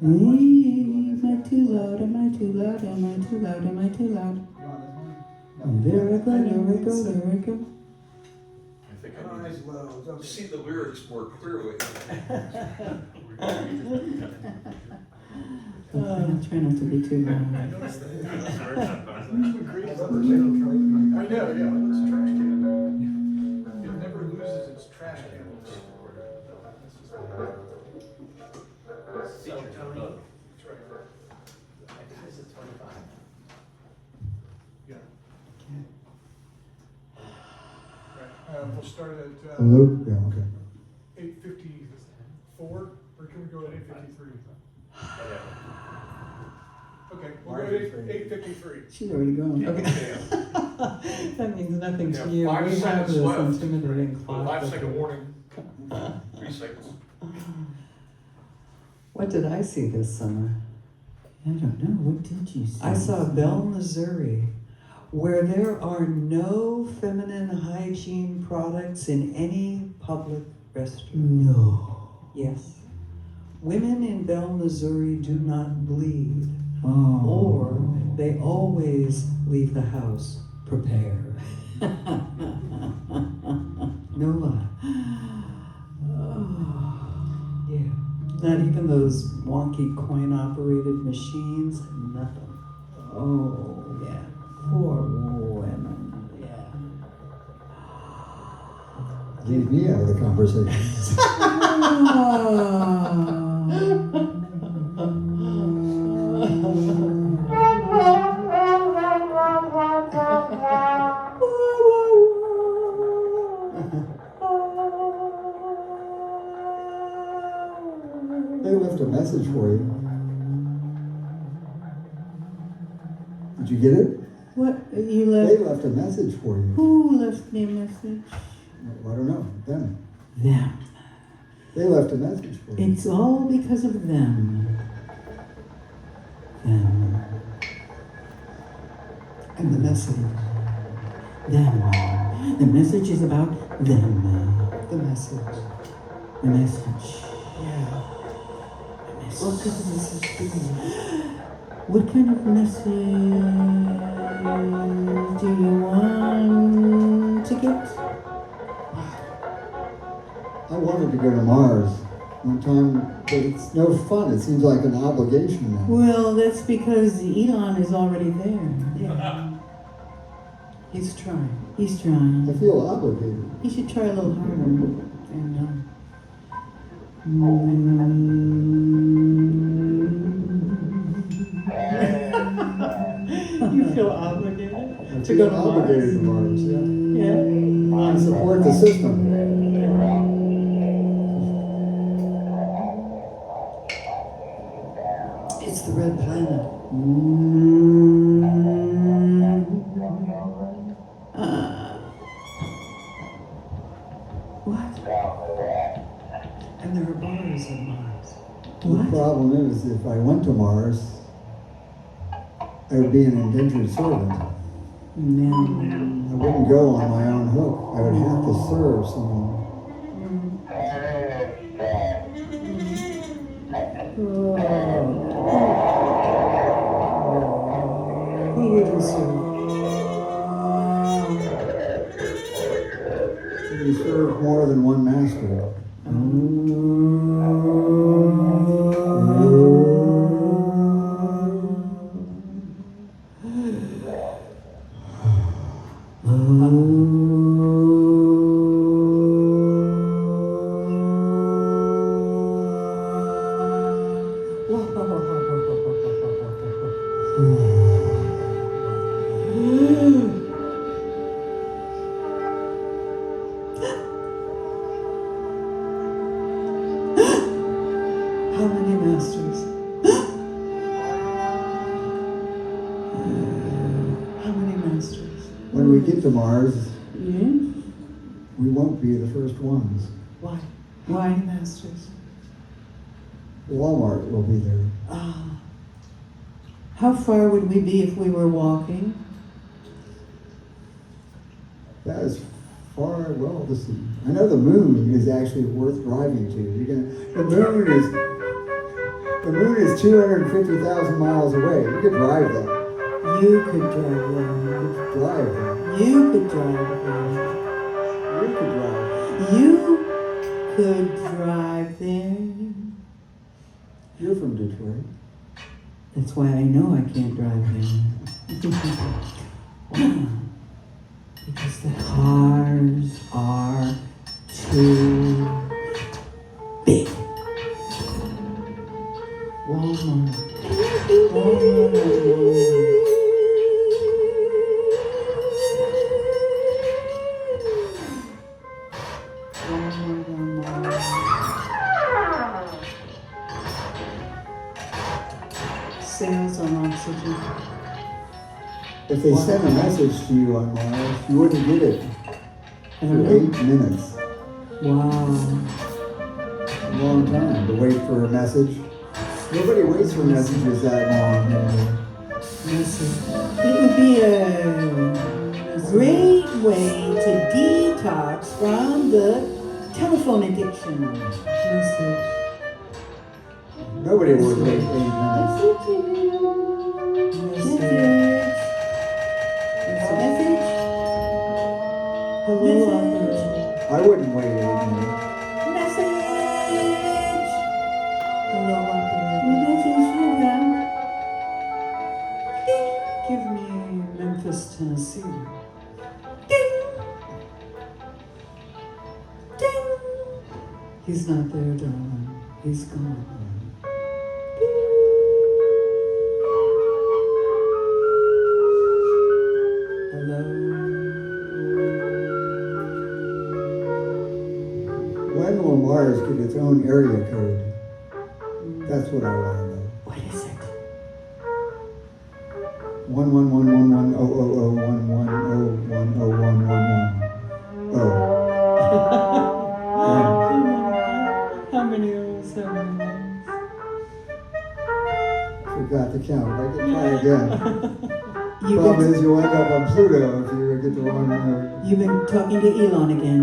Am I too loud? Am I too loud? Am I too loud? Am I too loud? you want this one? There I go, there I go, there I go. I think I Eyes need low, to okay. see the lyrics more clearly. I'll try not to be too loud. I know, yeah, let's trash can. It never loses its trash can. Feature Tony. That's right. I think this is 25. Yeah. Right, we'll start at, Hello? Yeah, okay. 8:54, or can we go at 8:53? Okay, we'll go at 8:53. She's already gone. Okay. That means nothing to you. 5 We have seconds this left. intimidating clock. 5-second warning. 3 seconds. What did I see this summer? I don't know. What did you see? I saw Bell, Missouri, where there are no feminine hygiene products in any public restroom. No. Yes. Women in Bell, Missouri do not bleed, Oh. or they always leave the house prepared. No lie. Oh, yeah. Not even those wonky coin-operated machines, nothing. Oh, yeah. Poor women. Yeah. Leave me out of the conversation. They left a message for you. Did you get it? What? You They left? left a message for you. Who left me a message? I don't know, them. Them. They left a message for you. It's all because of them. Them. And the message. Them. The message is about them. The message. The message. Yeah. The message. What could the message be? What kind of message do you want to get? I wanted to go to Mars one time, but it's no fun. It seems like an obligation now. Well, that's because Elon is already there. Yeah. He's trying. He's I trying. feel obligated. He should try a little harder. And you feel obligated I to feel go to obligated to Mars? Mars, yeah. Yeah. I support the system. It's the red planet. What? And there are bars on Mars. The What? problem is, if I went to Mars, I would be an indentured servant. No. I wouldn't go on my own hook. I would have to serve someone. Who would you serve? So you serve more than one master. How many masters? How many masters? When we get to Mars, Hmm? we won't be the first ones. Why? Why masters? Walmart will be there. Ah. How far would we be if we were walking? That is far, well, listen. I know the moon is actually worth driving to. The moon is 250,000 miles away. You could drive that. You could drive there. Drive that. You could drive there. You could drive. You could drive there. You're from Detroit. That's why I know I can't drive there. Wow. Because the cars are too big. Walmart. Sales on oxygen. If they sent a message to you on Mars, you wouldn't get it for 8 minutes. Wow. A long time to wait for a message. Nobody waits for messages that long anymore. It would be a great way to detox from the telephone addiction. Message. Nobody would wait 8 minutes. Message. Message. Hello, operator. I wouldn't wait 8 minutes. Message. Hello, operator. Message program. Give me Memphis, Tennessee. Ding. Ding. He's not there, darling. He's gone. When will Mars get its own area code? That's what I want to know. What is it? 11111001101110111. How many O's? How many ones? Forgot to count. I can try again. You've Problem been, is, you'll end up on Pluto if you get the wrong number. you've been talking to Elon again.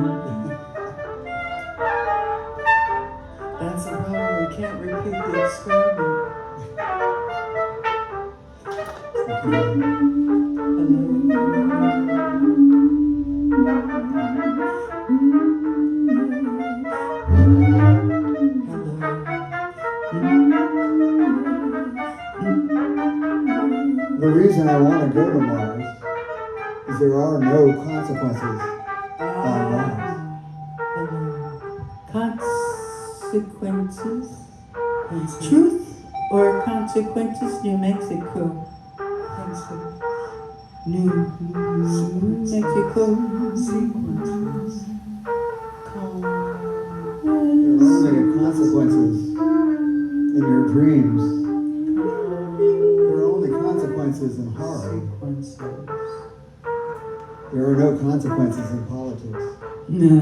That's the problem. We can't repeat the experiment. The reason I want to go to Mars is there are no consequences on Mars. Consequences? Truth or consequences, New Mexico? New Mexico sequences. There are only consequences in your dreams. There are only consequences in horror. There are no consequences in politics. No.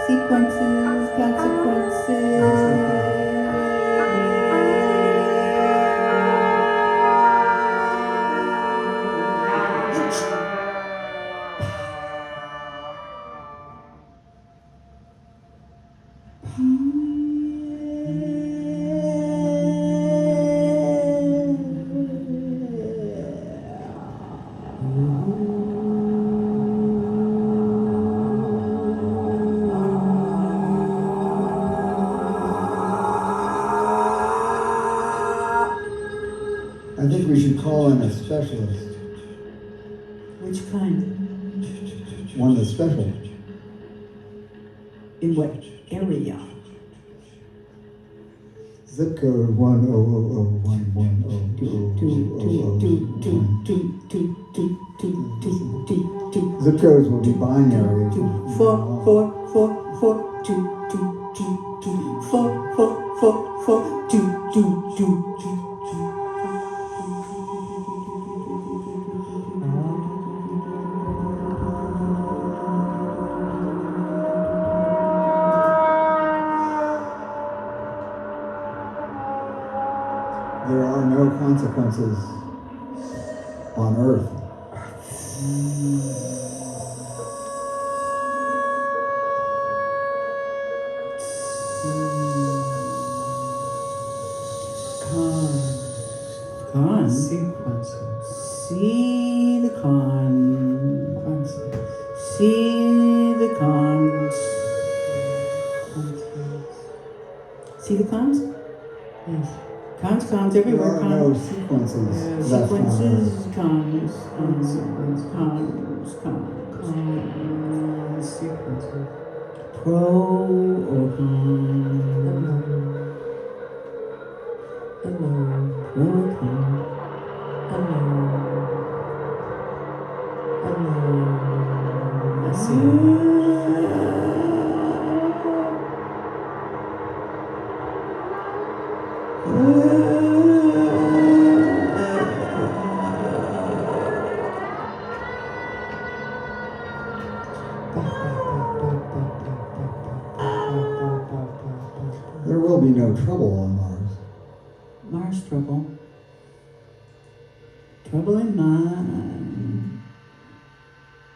Sequences, consequences. I think we should call in a specialist, Which kind? one that's special. In what area? Zip code 10011100011. Zip codes will be binary. 44442222244444222. There are no consequences on Earth. Con. Sequences. See the con. See the cons. See the cons? Yes. Cons There everywhere. are no sequences left on Earth. Sequences, cons. Sequences. Pro or con. Hello. Pro or con. Hello. I see. There will be no trouble on Mars. Mars trouble. Trouble in mind.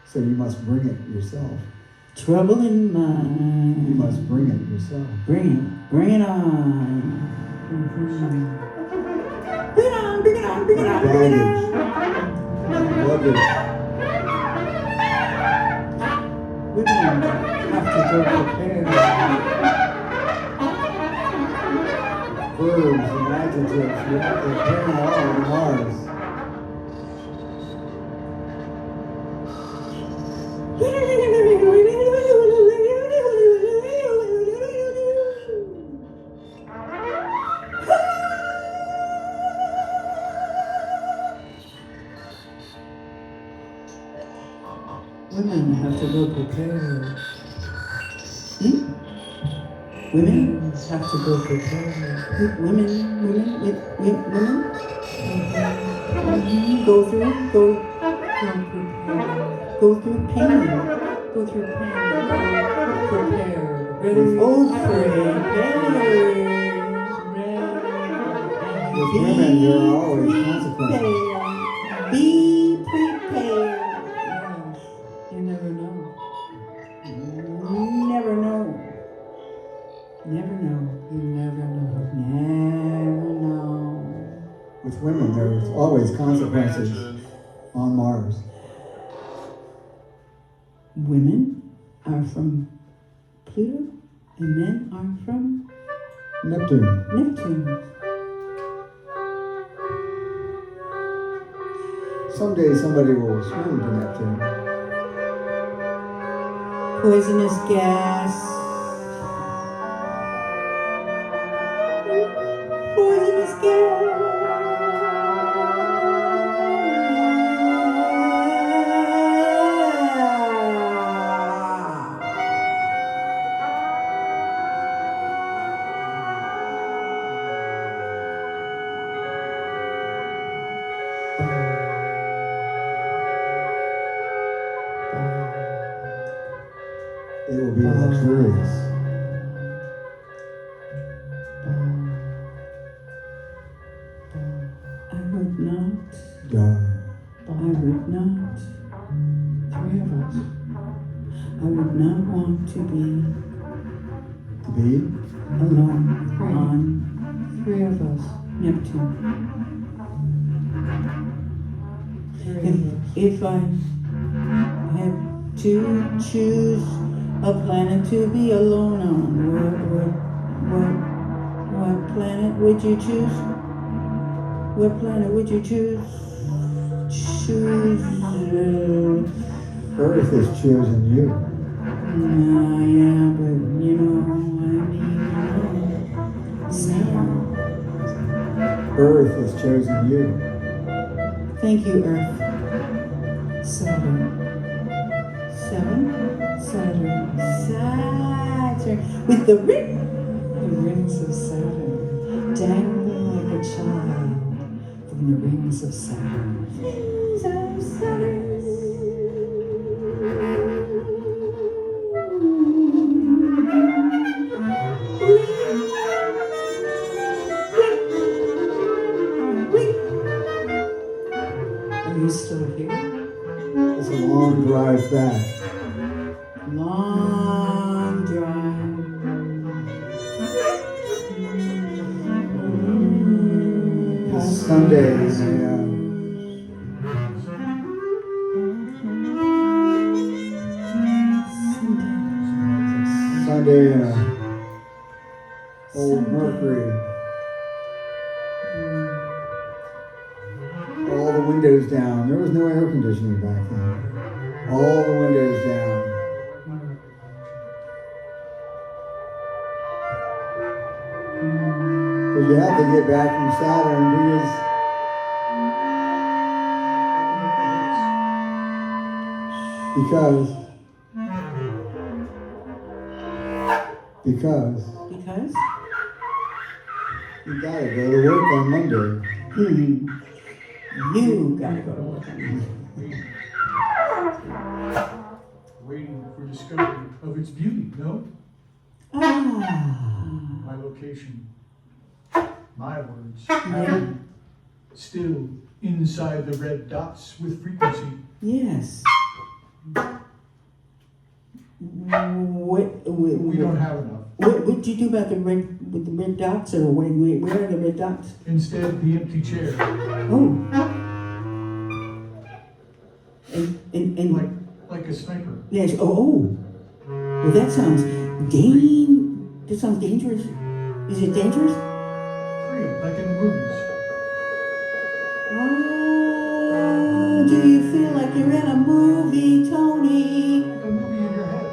So you must bring it yourself. Trouble in mind. You must bring it yourself. Bring it on. Bring it on, bring it on, bring it on, bring it on. Luggage. Women have to go prepared. Verbs and adjectives. You have to prepare them all on Mars. Women have to go prepared. Women have to go prepared. Women. Go through pain. Go through pain. Prepared. With women, there are always consequences. Be prepared. You never know. Never know. Never know. You never know. Never know. With women, there's always consequences on Mars. Women are from Pluto and men are from Neptune. Neptune. Someday somebody will swim to Neptune. Poisonous gas. Poisonous gas. It will be luxurious. I would not. Duh. I would not. Three of us. I would not want to be To be? alone on three of us. Neptune. If I had to choose a planet to be alone on, what planet would you choose? What planet would you choose? Choose. Earth has chosen you. Yeah, but you know, Saturn. Earth has chosen you. Thank you, Earth. Saturn. Saturn. With the rings of Saturn, dangling like a child from the rings of Saturn. Rings of Saturn. Are you still here? It's a long drive back. Long drive. It's Sunday, Sunday in a old Mercury. All the windows down. There was no air conditioning back then. All the windows down. But you have to get back from Saturn because you gotta go to work on Monday. You gotta go to work on Monday. Waiting for discovery of its beauty, no? My location, my words, hiding, still inside the red dots with frequency. Yes. We don't have enough. What did you do about the red dots, or where are the red dots? Instead, the empty chair, Oh. And like a sniper. yes. Oh. Well, that sounds dangerous. Is it dangerous? Free, like in the movies. Oh, do you feel like you're in a movie, Tony? Like a movie in your head.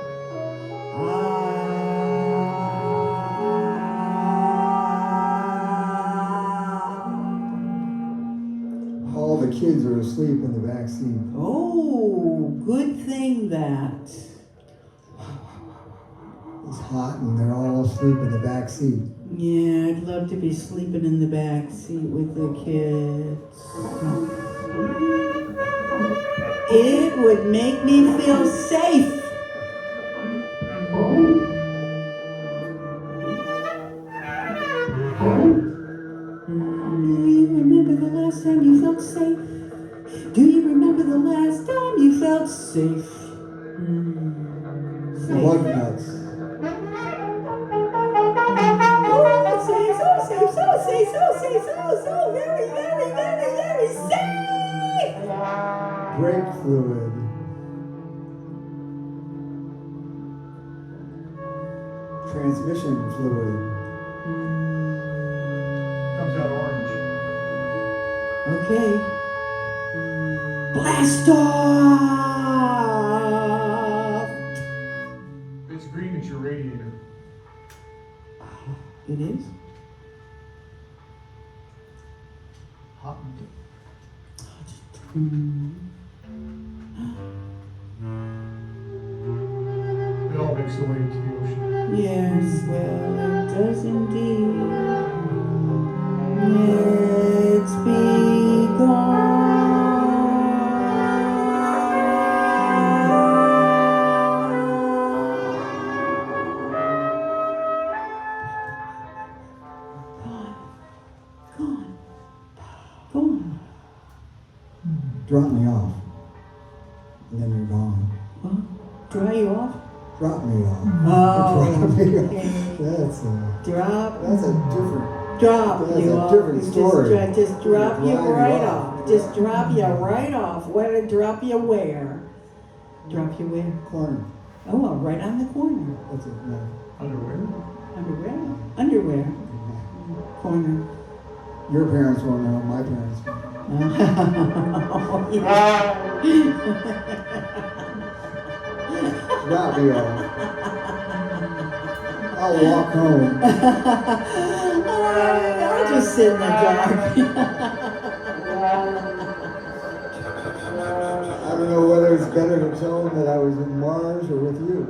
All the kids are asleep in the back seat. Oh, good thing that. It's hot and they're all asleep in the back seat. Yeah, I'd love to be sleeping in the back seat with the kids. It would make me feel safe. Do you remember the last time you felt safe? Do you remember the last time you felt safe? Lug nuts. So very, very, very, very safe! Brake fluid. Transmission fluid. Comes out orange. Okay. Blast off! It's green, it's your radiator. It is? Hot. It all makes the way into the ocean. Yes, well, it does indeed. Let's be gone. drop me off. And then you're gone. Huh? Dry you off? Drop me off. Oh, Drop me off. okay. That's a different. Drop That's you a off. different story. Just drop you Dry you right off. off. Just drop you right off. Where to drop you where? Drop you where? Corner. Oh, well, right on the corner. That's it. No. Underwear? Underwear? Underwear. Corner. Your parents won't know. My parents won't know. Oh, yeah. Drop me off. I'll walk home. I'll just sit in the dark. I don't know whether it's better to tell them that I was in Mars or with you.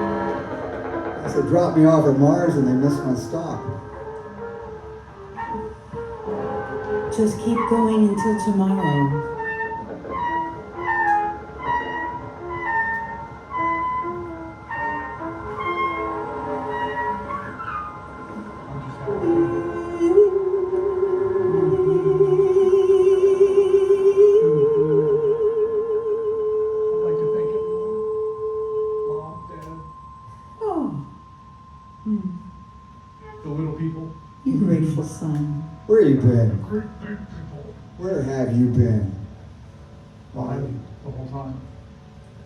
I said, drop me off at Mars, and they missed my stop. Just keep going until tomorrow. I'd like to thank everyone. Mom, Dad, Oh, the little people. you grateful son. Where you been? Great big people. Where have you been? Behind the whole time.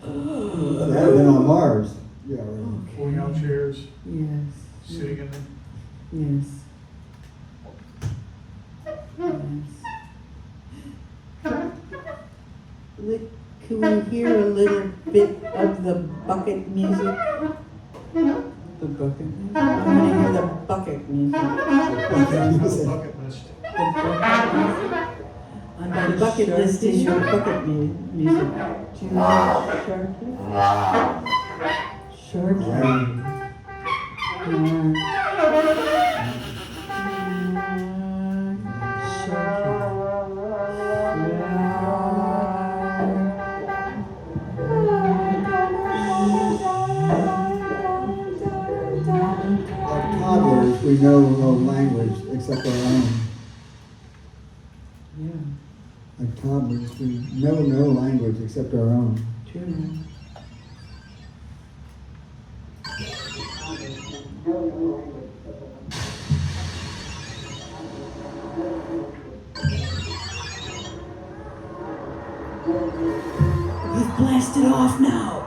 They haven't been on Mars. Yeah, right. Pulling out chairs, Yes. sitting in them. Yes. Yes. Can we hear a little bit of the bucket music? The bucket music? I want to hear the bucket music. Bucket list. The bucket music. On my bucket list is your bucket music. Do you know Sharky? Sharky. Like toddlers, we know no language except our own. Yeah, Like toddlers, we know no language except our own. true. We've blasted off now.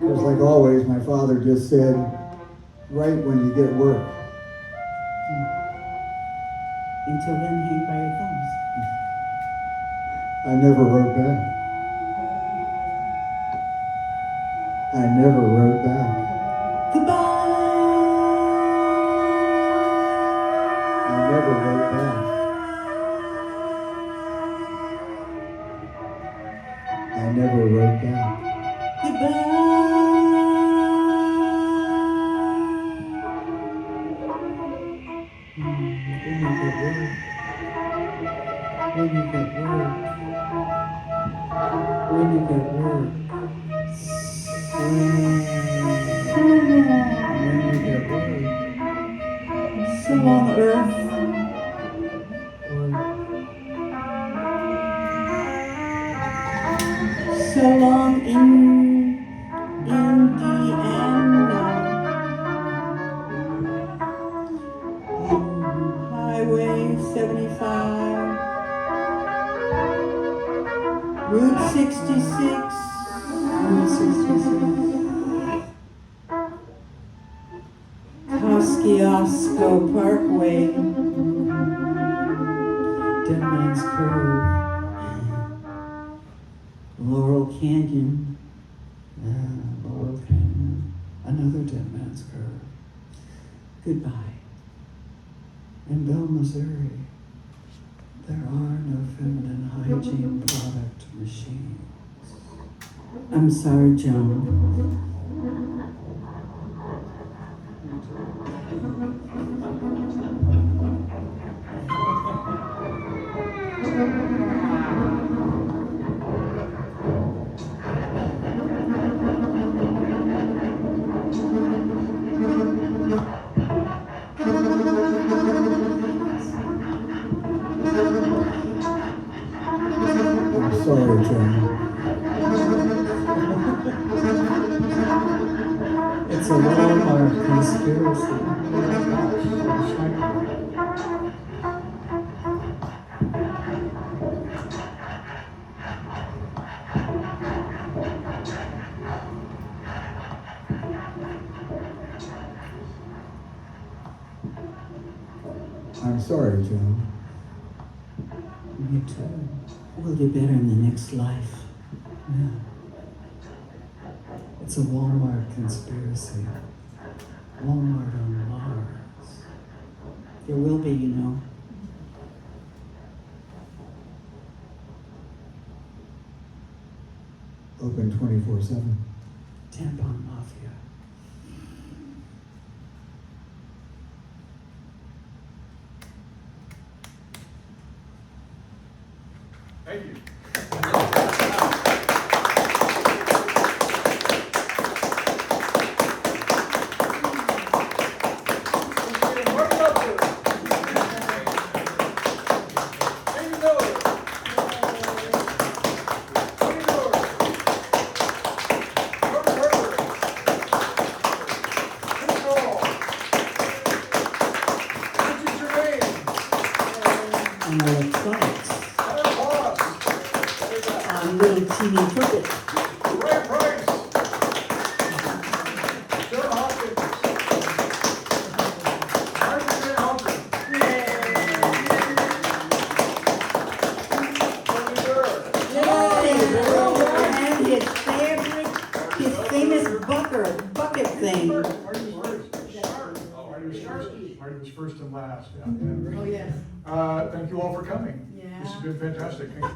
Just like always, my father just said, write when you get work. Until then, hang by your thumbs. I never wrote back. I never wrote back. Goodbye. I never wrote back. I never wrote back. Goodbye. When you get work. When you get work. When you get work. So long, Earth. So long, Indiana. Highway 75. Route 66. Route 66. Kosciuszko Parkway. Dead Man's Cove. Laurel Canyon. Laurel Canyon. another dead man's curve. Goodbye. In Bell, Missouri, there are no feminine hygiene product machines. I'm sorry, Joan. I'm sorry, Joan. It's a Walmart conspiracy. I'm sorry, Joan. Me too. We'll do better in the next life. Yeah. It's a Walmart conspiracy. Walmart on Mars. There will be, you know. Open 24/7. Tampon Mafia. Thank you. On electronics. On little teeny trumpet. Joan Hawkins. Marjorie Halteren. And his famous bucket thing. Marty was first and last, yeah. Oh, yes. Thank you all for coming. Yeah. This has been fantastic. Thank you.